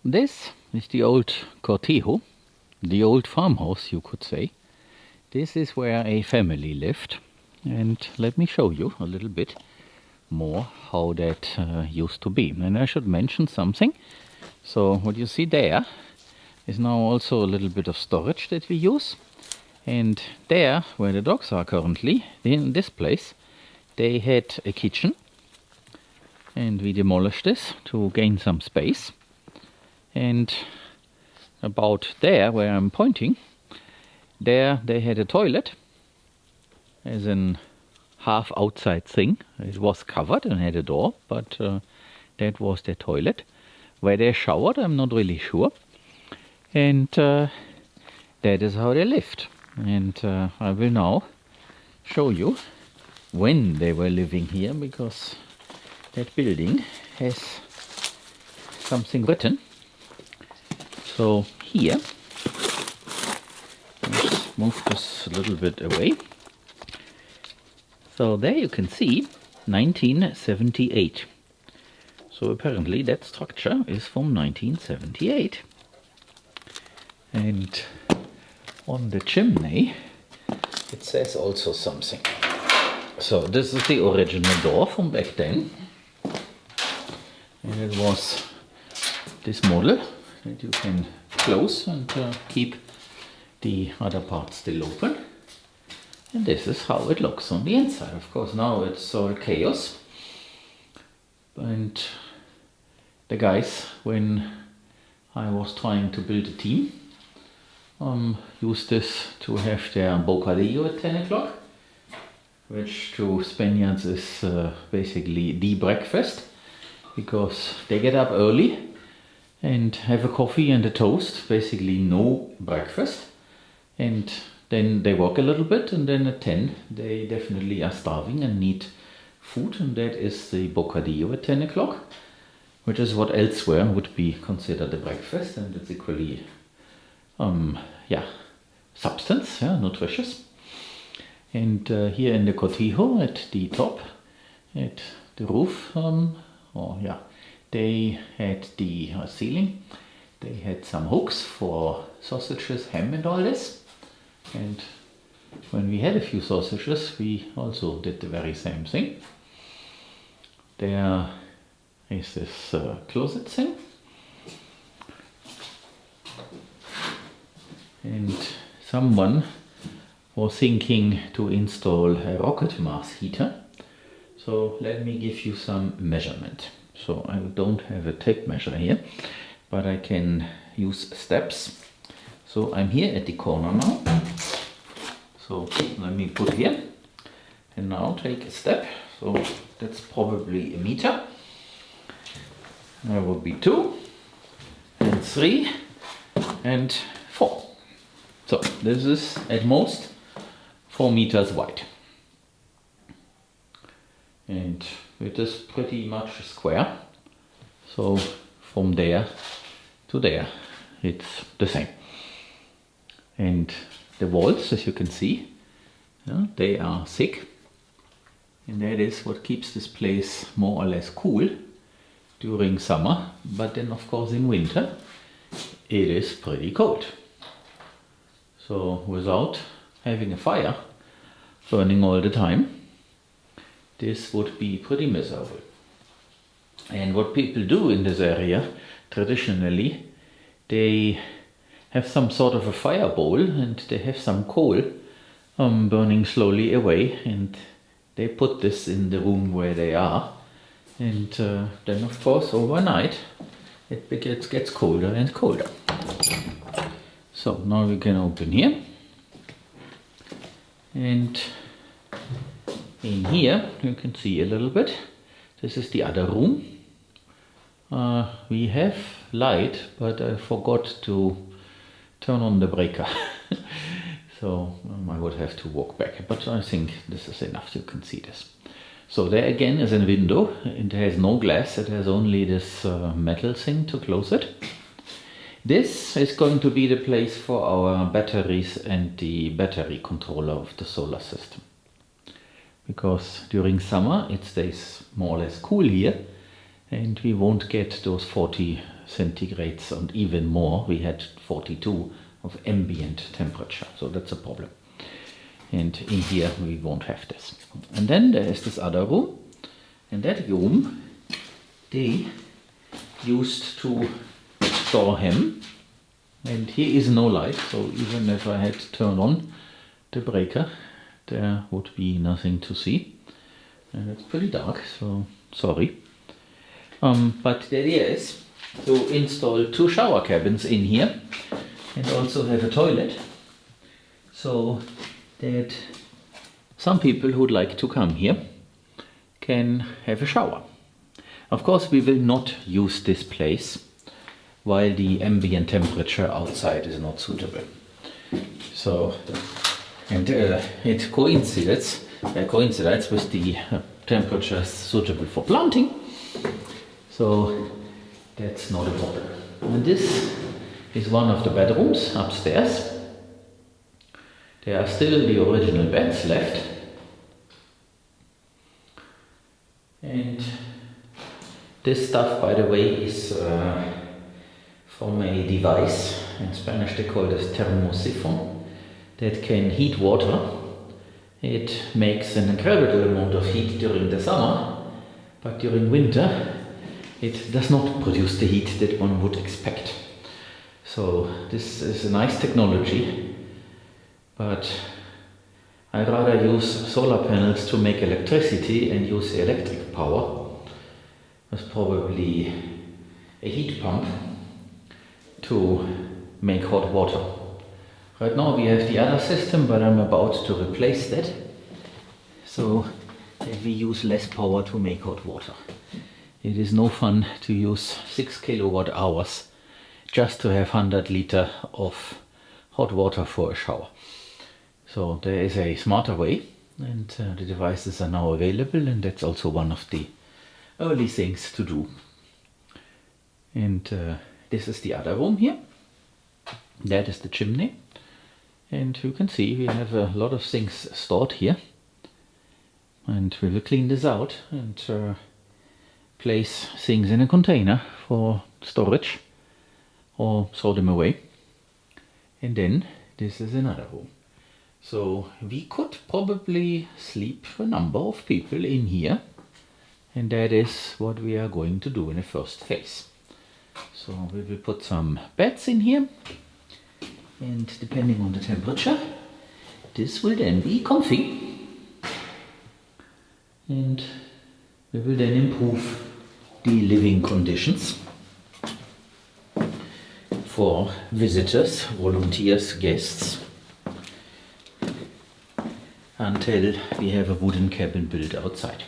This is the old Cortijo, the old farmhouse, you could say. This is where a family lived, and let me show you a little bit more how that used to be. And I should mention something. So what you see there is now also a little bit of storage that we use. And there, where the dogs are currently, in this place, they had a kitchen. And we demolished this to gain some space. And about there, where I'm pointing, there they had a toilet, as in half outside thing. It was covered and had a door, but that was their toilet. Where they showered, I'm not really sure. And that is how they lived. And I will now show you when they were living here, because that building has something written. So here, let's move this a little bit away. So there you can see 1978. So apparently that structure is from 1978. And on the chimney it says also something. So this is the original door from back then. And it was this model that you can close and keep the other parts still open. And this is how it looks on the inside. Of course now it's all chaos. And the guys, when I was trying to build a team, used this to have their bocadillo at 10 o'clock, which to Spaniards is basically the breakfast, because they get up early and have a coffee and a toast, basically no breakfast, and then they work a little bit, and then at 10 they definitely are starving and need food, and that is the bocadillo at 10 o'clock, which is what elsewhere would be considered a breakfast, and it's equally substance, nutritious. And here in the Cortijo at the top, at the roof, they had the ceiling. They had some hooks for sausages, ham and all this. And when we had a few sausages, we also did the very same thing. There is this closet thing. And someone was thinking to install a rocket Mars heater. So let me give you some measurement. So I don't have a tape measure here, but I can use steps. So I'm here at the corner now. So let me put here and now take a step. So that's probably a meter. There will be 2 and 3 and 4. So this is at most 4 meters wide. And it is pretty much a square. So from there to there it's the same. And the walls, as you can see, they are thick. And that is what keeps this place more or less cool during summer. But then of course in winter it is pretty cold. So without having a fire burning all the time, this would be pretty miserable. And what people do in this area traditionally, they have some sort of a fire bowl and they have some coal burning slowly away, and they put this in the room where they are. And then of course overnight it gets colder and colder. So now we can open here, and in here you can see a little bit. This is the other room. We have light, but I forgot to turn on the breaker. So I would have to walk back, but I think this is enough. You can see this. So there again is a window. It has no glass, it has only this metal thing to close it. This is going to be the place for our batteries and the battery controller of the solar system. Because during summer it stays more or less cool here, and we won't get those 40 centigrades and even more. We had 42 of ambient temperature, so that's a problem. And in here we won't have this. And then there is this other room, and that room they used to store him. And here is no light, so even if I had to turn on the breaker, there would be nothing to see. And it's pretty dark, so sorry. But the idea is to install 2 shower cabins in here and also have a toilet, so that some people who would like to come here can have a shower. Of course, we will not use this place while the ambient temperature outside is not suitable. So, and it coincides with the temperatures suitable for planting. So that's not a problem. And this is one of the bedrooms upstairs. There are still the original beds left. And this stuff, by the way, is from a device. In Spanish they call this thermosiphon, that can heat water. It makes an incredible amount of heat during the summer, but during winter it does not produce the heat that one would expect. So this is a nice technology, but I rather use solar panels to make electricity and use the electric power. There's probably a heat pump to make hot water. Right now we have the other system, but I'm about to replace that, so that we use less power to make hot water. It is no fun to use 6 kilowatt hours just to have 100 liters of hot water for a shower. So there is a smarter way, and the devices are now available, and that's also one of the early things to do. And this is the other room here. That is the chimney. And you can see we have a lot of things stored here. And we will clean this out and place things in a container for storage or throw them away. And then this is another room. So we could probably sleep a number of people in here, and that is what we are going to do in the first phase. So we will put some beds in here, and depending on the temperature, this will then be comfy, and we will then improve the living conditions for visitors, volunteers, guests, until we have a wooden cabin built outside.